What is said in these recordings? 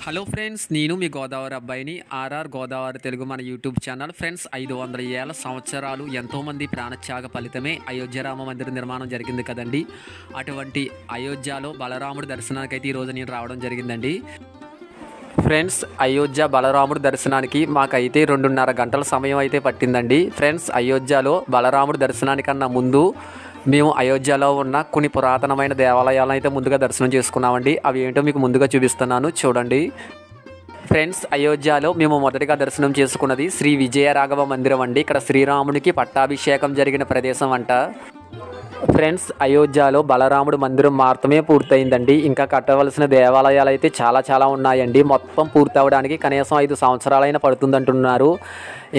Hello friends, నేను మీ గోదావరి అబ్బాయిని. RR Godavari Telugu మన యూట్యూబ్ ఛానల్. ఫ్రెండ్స్, 500 ఏళ్ల సంవత్సరాలు ఎంతోమంది ప్రాణత్యాగ ఫలితమే అయోధ్య రామ మందిర నిర్మాణం జరిగింది కదండి. అటువంటి అయోధ్యలో బలరాముడి దర్శనానికైతే ఈరోజు నేను రావడం జరిగిందండి. ఫ్రెండ్స్, అయోధ్య బలరాముడి దర్శనానికి మాకైతే 2.5 గంటల సమయం అయితే పట్టిందండి. ఫ్రెండ్స్, అయోధ్యలో బలరాముడి దర్శనానికన్నా ముందు మేము అయోధ్యలో ఉన్న కొన్ని పురాతనమైన దేవాలయాలను అయితే ముందుగా దర్శనం చేసుకున్నామండి. అవి ఏంటో మీకు ముందుగా చూపిస్తున్నాను, చూడండి. ఫ్రెండ్స్, అయోధ్యలో మేము మొదటిగా దర్శనం చేసుకున్నది శ్రీ విజయరాఘవ మందిరం అండి. ఇక్కడ శ్రీరామునికి పట్టాభిషేకం జరిగిన ప్రదేశం అంట. ఫ్రెండ్స్, అయోధ్యలో బలరాముడు మందిరం మాత్రమే పూర్తయిందండి. ఇంకా కట్టవలసిన దేవాలయాలు అయితే చాలా ఉన్నాయండి. మొత్తం పూర్తవడానికి కనీసం 5 సంవత్సరాలైనా పడుతుందంటున్నారు.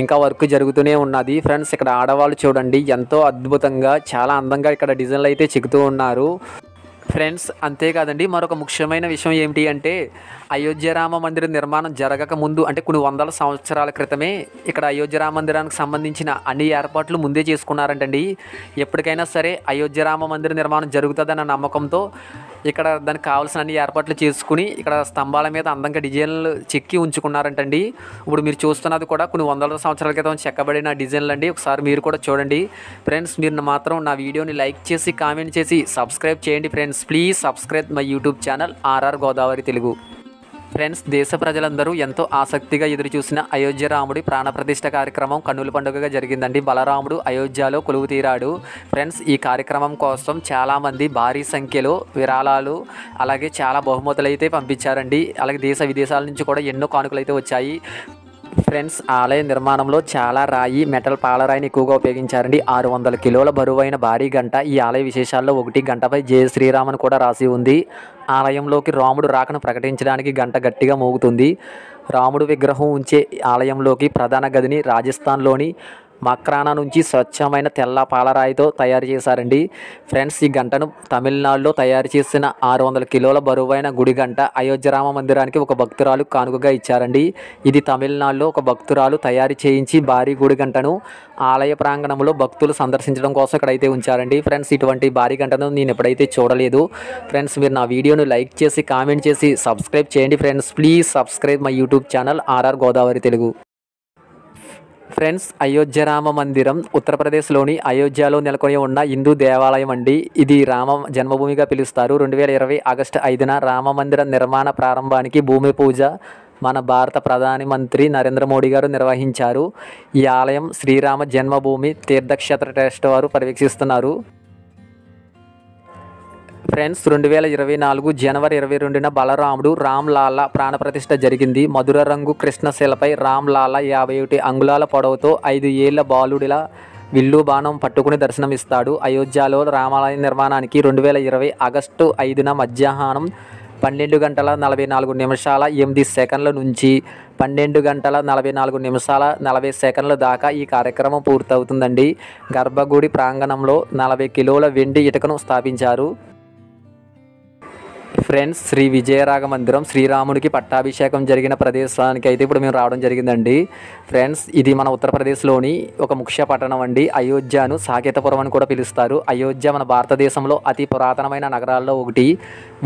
ఇంకా వర్క్ జరుగుతూనే ఉన్నది. ఫ్రెండ్స్, ఇక్కడ ఆడవాళ్ళు చూడండి, ఎంతో అద్భుతంగా చాలా అందంగా ఇక్కడ డిజైన్లు అయితే చెక్కుతూ ఉన్నారు. ఫ్రెండ్స్, అంతేకాదండి, మరొక ముఖ్యమైన విషయం ఏమిటి అంటే అయోధ్య రామ మందిర నిర్మాణం జరగక ముందు, అంటే కొన్ని వందల సంవత్సరాల క్రితమే ఇక్కడ అయోధ్య రామ మందిరానికి సంబంధించిన అన్ని ఏర్పాట్లు ముందే చేసుకున్నారంటండి. ఎప్పటికైనా సరే అయోధ్య రామ మందిర నిర్మాణం జరుగుతుందన్న నమ్మకంతో ఇక్కడ దానికి కావాల్సిన అన్ని ఏర్పాట్లు చేసుకుని ఇక్కడ స్తంభాల మీద అందంగా డిజైన్లు చెక్కి ఉంచుకున్నారంటండి. ఇప్పుడు మీరు చూస్తున్నది కూడా కొన్ని వందల సంవత్సరాల క్రితం చెక్కబడిన డిజైన్లు అండి. ఒకసారి మీరు కూడా చూడండి. ఫ్రెండ్స్, మీరు మాత్రం నా వీడియోని లైక్ చేసి కామెంట్ చేసి సబ్స్క్రైబ్ చేయండి. Friends, please subscribe my YouTube channel R R Godavari Telugu. Friends, దేశ ప్రజలందరూ ఎంతో ఆసక్తిగా ఎదురుచూసిన అయోధ్య రాముడి ప్రాణప్రతిష్ఠ కార్యక్రమం కన్నుల పండుగగా జరిగిందండి. బలరాముడు అయోధ్యలో కొలువు తీరాడు. ఫ్రెండ్స్, ఈ కార్యక్రమం కోసం చాలామంది భారీ సంఖ్యలో విరాళాలు అలాగే చాలా బహుమతులు అయితే పంపించారండి. అలాగే దేశ విదేశాల నుంచి కూడా ఎన్నో కానుకలు అయితే వచ్చాయి. ఫ్రెండ్స్, ఆలయ నిర్మాణంలో చాలా రాయి, మెటల్ పాలరాయిని ఎక్కువగా ఉపయోగించారండి. 600 కిలోల బరువైన భారీ గంట ఈ ఆలయ విశేషాల్లో ఒకటి. గంటపై జయ శ్రీరామ్ అని కూడా రాసి ఉంది. ఆలయంలోకి రాముడు రాకను ప్రకటించడానికి గంట గట్టిగా మోగుతుంది. రాముడు విగ్రహం ఉంచే ఆలయంలోకి ప్రధాన గదిని రాజస్థాన్లోని మక్రానా నుంచి స్వచ్ఛమైన తెల్ల పాలరాయితో తయారు చేశారండి. ఫ్రెండ్స్, ఈ గంటను తమిళనాడులో తయారు చేసిన 600 కిలోల బరువైన గుడి గంట అయోధ్య రామ మందిరానికి ఒక భక్తురాలు కానుకగా ఇచ్చారండి. ఇది తమిళనాడులో ఒక భక్తురాలు తయారు చేయించి భారీ గుడి గంటను ఆలయ ప్రాంగణంలో భక్తులు సందర్శించడం కోసం ఇక్కడైతే ఉంచారండి. ఫ్రెండ్స్, ఇటువంటి భారీ గంటను నేను ఎప్పుడైతే చూడలేదు. ఫ్రెండ్స్, మీరు నా వీడియోను లైక్ చేసి కామెంట్ చేసి సబ్స్క్రైబ్ చేయండి. Friends, please subscribe my YouTube channel R R Godavari Telugu. Friends, Ayodhya రామ మందిరం ఉత్తరప్రదేశ్లోని అయోధ్యలో నెలకొని ఉన్న హిందూ దేవాలయం అండి. ఇది రామ జన్మభూమిగా పిలుస్తారు. 2020 ఆగస్టు 5న రామ మందిర నిర్మాణ ప్రారంభానికి భూమి పూజ మన భారత ప్రధాని మంత్రి నరేంద్ర మోడీ గారు నిర్వహించారు. ఈ ఆలయం శ్రీరామ జన్మభూమి తీర్థక్షేత్ర ట్రస్ట్ వారు పర్యవేక్షిస్తున్నారు. ఫ్రెండ్స్, 2024 జనవరి 22న బలరాముడు రామ్లాలా ప్రాణప్రతిష్ఠ జరిగింది. మధుర రంగు కృష్ణశిలపై రామ్లాలా 51 అంగుళాల పొడవుతో 5 ఏళ్ల బాలుడిలా విల్లు బాణం పట్టుకుని దర్శనమిస్తాడు. అయోధ్యలో రామాలయ నిర్మాణానికి 2020 ఆగస్టు 5న మధ్యాహ్నం 12 గంటల 44 నిమిషాల 8 సెకండ్ల నుంచి 12 గంటల 44 నిమిషాల 40 సెకండ్ల దాకా ఈ కార్యక్రమం పూర్తవుతుందండి. గర్భగుడి ప్రాంగణంలో 40 కిలోల వెండి ఇటుకను స్థాపించారు. ఫ్రెండ్స్, శ్రీ విజయరాఘ మందిరం శ్రీరాముడికి పట్టాభిషేకం జరిగిన ప్రదేశానికి అయితే ఇప్పుడు మేము రావడం జరిగిందండి. ఫ్రెండ్స్, ఇది మన ఉత్తరప్రదేశ్లోని ఒక ముఖ్య పట్టణం అండి. అయోధ్యను సాకేతపురం అని కూడా పిలుస్తారు. అయోధ్య మన భారతదేశంలో అతి పురాతనమైన నగరాల్లో ఒకటి.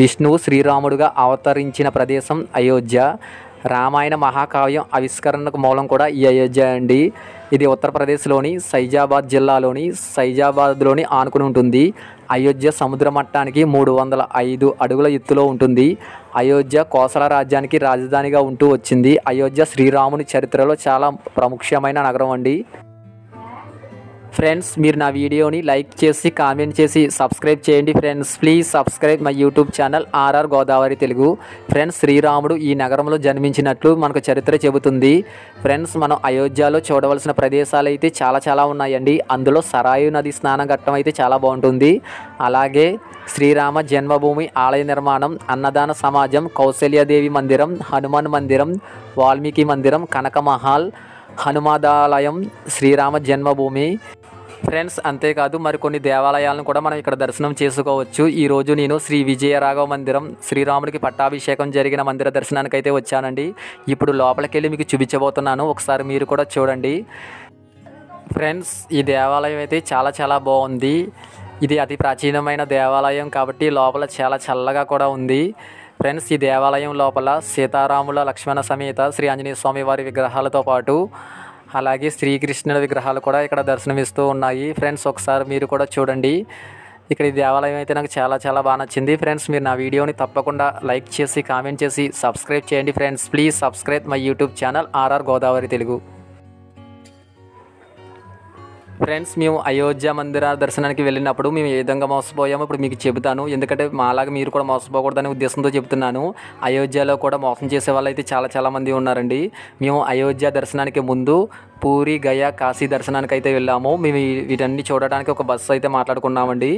విష్ణువు శ్రీరాముడుగా అవతరించిన ప్రదేశం అయోధ్య. రామాయణ మహాకావ్యం ఆవిష్కరణకు మూలం కూడా ఈ అయోధ్య అండి. ఇది ఉత్తరప్రదేశ్లోని సైజాబాద్ జిల్లాలోని సైజాబాద్లోని ఆనుకుని ఉంటుంది. అయోధ్య సముద్ర మట్టానికి 305 అడుగుల ఎత్తులో ఉంటుంది. అయోధ్య కోసల రాజ్యానికి రాజధానిగా ఉంటూ వచ్చింది. అయోధ్య శ్రీరాముని చరిత్రలో చాలా ప్రాముఖ్యమైన నగరం అండి. ఫ్రెండ్స్, మీరు నా వీడియోని లైక్ చేసి కామెంట్ చేసి సబ్స్క్రైబ్ చేయండి. Friends, please subscribe my YouTube channel R R Godavari Telugu. Friends, శ్రీరాముడు ఈ నగరంలో జన్మించినట్లు మనకు చరిత్ర చెబుతుంది. ఫ్రెండ్స్, మనం అయోధ్యలో చూడవలసిన ప్రదేశాలు అయితే చాలా ఉన్నాయండి. అందులో సరాయు నది స్నానం ఘట్టం అయితే చాలా బాగుంటుంది. అలాగే శ్రీరామ జన్మభూమి ఆలయ నిర్మాణం, అన్నదాన సమాజం, కౌశల్యాదేవి మందిరం, హనుమాన్ మందిరం, వాల్మీకి మందిరం, కనక మహల్, హనుమాదాలయం, శ్రీరామ జన్మభూమి. ఫ్రెండ్స్, అంతేకాదు మరికొన్ని దేవాలయాలను కూడా మనం ఇక్కడ దర్శనం చేసుకోవచ్చు. ఈరోజు నేను శ్రీ విజయరాఘవ మందిరం శ్రీరాముడికి పట్టాభిషేకం జరిగిన మందిర దర్శనానికి అయితే వచ్చానండి. ఇప్పుడు లోపలికి వెళ్ళి మీకు చూపించబోతున్నాను. ఒకసారి మీరు కూడా చూడండి. ఫ్రెండ్స్, ఈ దేవాలయం అయితే చాలా బాగుంది. ఇది అతి ప్రాచీనమైన దేవాలయం కాబట్టి లోపల చాలా చల్లగా కూడా ఉంది. ఫ్రెండ్స్, ఈ దేవాలయం లోపల సీతారాముల లక్ష్మణ సమేత శ్రీ ఆంజనేయ స్వామి వారి విగ్రహాలతో పాటు అలాగే శ్రీకృష్ణుడి విగ్రహాలు కూడా ఇక్కడ దర్శనమిస్తూ ఉన్నాయి. ఫ్రెండ్స్, ఒకసారి మీరు కూడా చూడండి. ఇక్కడ ఈ దేవాలయం అయితే నాకు చాలా చాలా బాగా నచ్చింది. ఫ్రెండ్స్, మీరు నా వీడియోని తప్పకుండా లైక్ చేసి కామెంట్ చేసి సబ్స్క్రైబ్ చేయండి. Friends, please subscribe my YouTube channel R R Godavari Telugu. Friends, మేము అయోధ్య మందిర దర్శనానికి వెళ్ళినప్పుడు మేము ఏ విధంగా మోసపోయామో ఇప్పుడు మీకు చెబుతాను. ఎందుకంటే మాలాగా మీరు కూడా మోసపోకూడదనే ఉద్దేశంతో చెప్తున్నాను. అయోధ్యలో కూడా మోసం చేసే వాళ్ళు అయితే చాలా మంది ఉన్నారండి. మేము అయోధ్య దర్శనానికి ముందు పూరి, గయా, కాశీ దర్శనానికి అయితే వెళ్ళాము. మేము వీటన్ని చూడడానికి ఒక బస్సు అయితే మాట్లాడుకున్నామండి.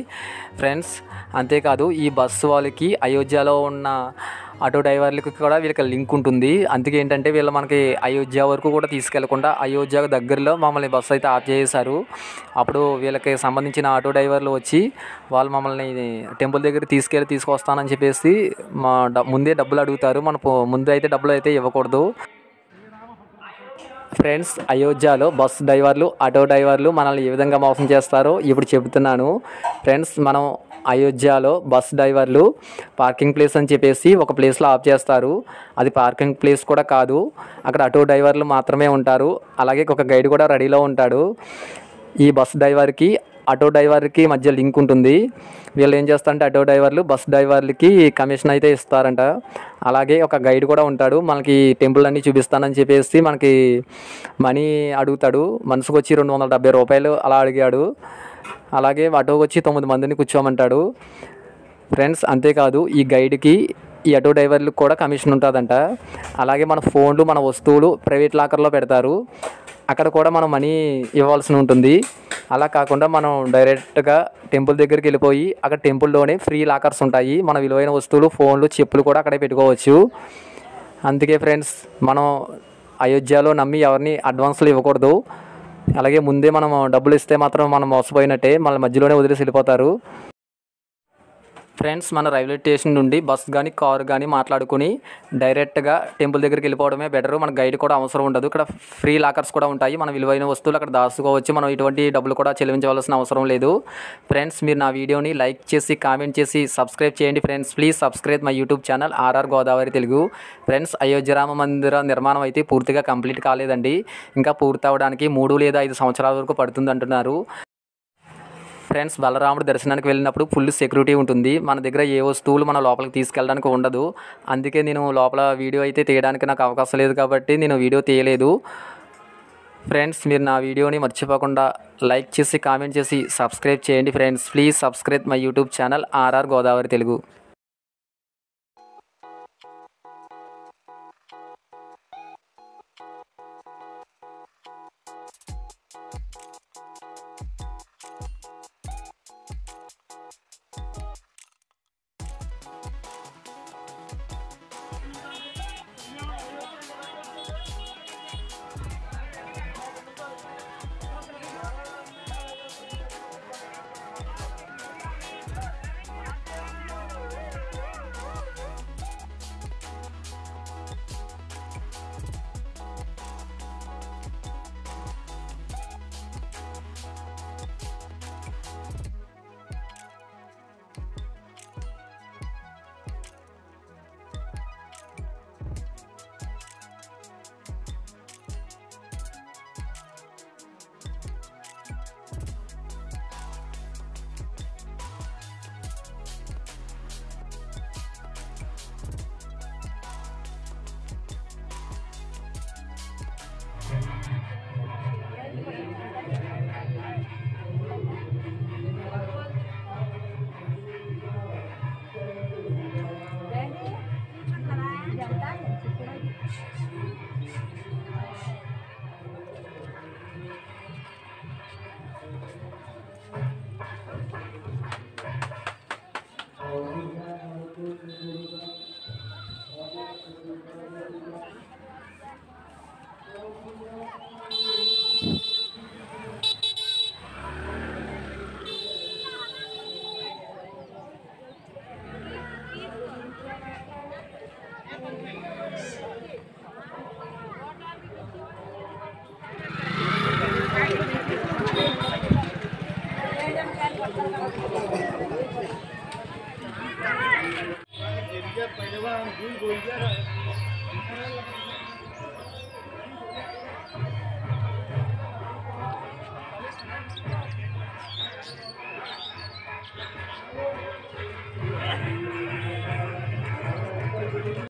ఫ్రెండ్స్, అంతేకాదు ఈ బస్సు వాళ్ళకి అయోధ్యలో ఉన్న ఆటో డ్రైవర్లకి కూడా వీళ్ళకి లింక్ ఉంటుంది. అందుకే ఏంటంటే వీళ్ళు మనకి అయోధ్య వరకు కూడా తీసుకెళ్లకుండా అయోధ్య దగ్గరలో మమ్మల్ని బస్సు అయితే ఆఫ్ చేశారు. అప్పుడు వీళ్ళకి సంబంధించిన ఆటో డ్రైవర్లు వచ్చి వాళ్ళు మమ్మల్ని టెంపుల్ దగ్గర తీసుకొస్తానని చెప్పేసి ముందే డబ్బులు అడుగుతారు. ముందు అయితే డబ్బులు అయితే ఇవ్వకూడదు. ఫ్రెండ్స్, అయోధ్యలో బస్ డ్రైవర్లు, ఆటో డ్రైవర్లు మనల్ని ఏ విధంగా మోసం చేస్తారో ఇప్పుడు చెబుతున్నాను. ఫ్రెండ్స్, మనం అయోధ్యలో బస్ డ్రైవర్లు పార్కింగ్ ప్లేస్ అని చెప్పేసి ఒక ప్లేస్లో ఆఫ్ చేస్తారు. అది పార్కింగ్ ప్లేస్ కూడా కాదు, అక్కడ ఆటో డ్రైవర్లు మాత్రమే ఉంటారు. అలాగే ఒక గైడ్ కూడా రెడీలో ఉంటాడు. ఈ బస్ డ్రైవర్కి ఆటో డ్రైవర్కి మధ్య లింక్ ఉంటుంది. వీళ్ళు ఏం చేస్తారంటే ఆటో డ్రైవర్లు బస్ డ్రైవర్లకి కమిషన్ అయితే ఇస్తారంట. అలాగే ఒక గైడ్ కూడా ఉంటాడు. మనకి టెంపుల్ అన్నీ చూపిస్తానని చెప్పేసి మనకి మనీ అడుగుతాడు. మనసుకు వచ్చి 270 రూపాయలు అలా అడిగాడు. అలాగే ఆటోకి వచ్చి 9 మందిని కూర్చోమంటాడు. ఫ్రెండ్స్, అంతేకాదు ఈ గైడ్కి ఈ ఆటో డ్రైవర్లకు కూడా కమిషన్ ఉంటుందంట. అలాగే మన ఫోన్లు, మన వస్తువులు ప్రైవేట్ లాకర్లో పెడతారు. అక్కడ కూడా మనం మనీ ఇవ్వాల్సి ఉంటుంది. అలా కాకుండా మనం డైరెక్ట్గా టెంపుల్ దగ్గరికి వెళ్ళిపోయి అక్కడ టెంపుల్లోనే ఫ్రీ లాకర్స్ ఉంటాయి. మన విలువైన వస్తువులు, ఫోన్లు, చెప్పులు కూడా అక్కడే పెట్టుకోవచ్చు. అందుకే ఫ్రెండ్స్, మనం అయోధ్యలో నమ్మి ఎవరిని అడ్వాన్స్లు ఇవ్వకూడదు. అలాగే ముందే మనం డబ్బులు ఇస్తే మాత్రం మనం మోసపోయినట్టే, మళ్ళీ మధ్యలోనే వదిలేసి వెళ్ళిపోతారు. ఫ్రెండ్స్, మన రైల్వే స్టేషన్ నుండి బస్ కానీ కారు కానీ మాట్లాడుకుని డైరెక్ట్గా టెంపుల్ దగ్గరికి వెళ్ళిపోవడమే బెటరు. మన గైడ్ కూడా అవసరం ఉండదు. ఇక్కడ ఫ్రీ లాకర్స్ కూడా ఉంటాయి. మన విలువైన వస్తువులు అక్కడ దాచుకోవచ్చు. మనం ఇటువంటి డబ్బులు కూడా చెల్లించవలసిన అవసరం లేదు. ఫ్రెండ్స్, మీరు నా వీడియోని లైక్ చేసి కామెంట్ చేసి సబ్స్క్రైబ్ చేయండి. Friends, please subscribe my YouTube channel R R Godavari Telugu. Friends, Ayodhya రామ మందిర నిర్మాణం అయితే పూర్తిగా కంప్లీట్ కాలేదండి. ఇంకా పూర్తి అవ్వడానికి 3 లేదా 5 సంవత్సరాల వరకు పడుతుంది అంటున్నారు. ఫ్రెండ్స్, బలరాముడు దర్శనానికి వెళ్ళినప్పుడు ఫుల్ సెక్యూరిటీ ఉంటుంది. మన దగ్గర ఏ వస్తువులు మన లోపలికి తీసుకెళ్ళడానికి ఉండదు. అందుకే నేను లోపల వీడియో అయితే తీయడానికి నాకు అవకాశం లేదు కాబట్టి నేను వీడియో తీయలేదు. ఫ్రెండ్స్, మీరు నా వీడియోని మర్చిపోకుండా లైక్ చేసి కామెంట్ చేసి సబ్స్క్రైబ్ చేయండి. Friends, please subscribe my YouTube channel R R Godavari Telugu. ये पहलवान भूल गया